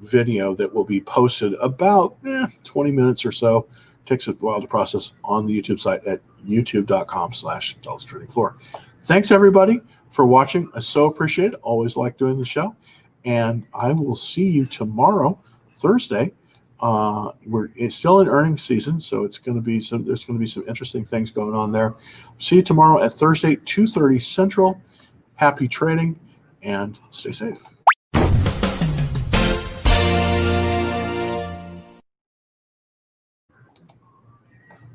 video that will be posted about 20 minutes or so. Takes a while to process on the YouTube site at youtube.com/Dallas Trading Floor. Thanks everybody for watching. I so appreciate it. Always like doing the show. And I will see you tomorrow, Thursday. It's still in earnings season, so there's going to be some interesting things going on there. See you tomorrow at Thursday, 2:30 Central. Happy trading and stay safe.